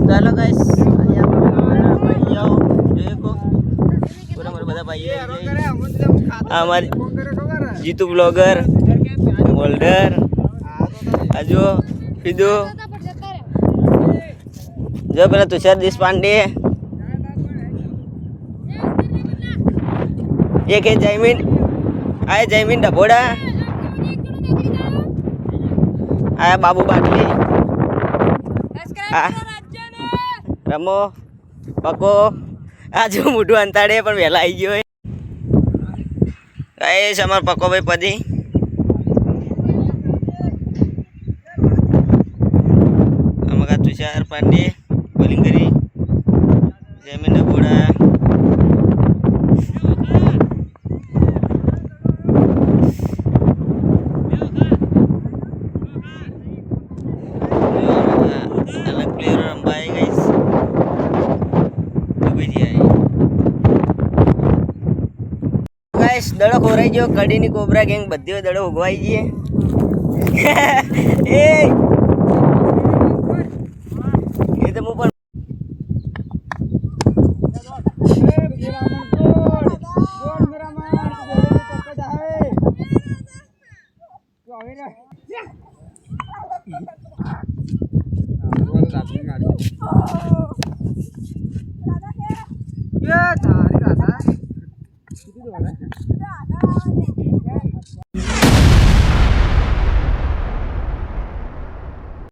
ચાલો ગાઈસ અહીંયા ભાઈઓ જોઈએ કો પૂરા મારા બધા ભાઈઓ આ અમારી જીતુ બ્લોગર ગોલ્ડર આજો ફીદુ જો પેલા તુષાર દેશપાંડે એક है जयमीन आए जयमीन डभोड़ा आया बाबू बाटली रमो पको आज मोटू अंताड़े पण वेला आई गयो गाइस अमर पको भाई पदी अमका तुषार पांडे बॉलिंग करी जयमीन डभोड़ा अलग player रंबाए guys guys Daro Khorai जो कड़ी नी कोबरा गैंग बधी दड़ो उगवाई गई ए ये तो मुंह पर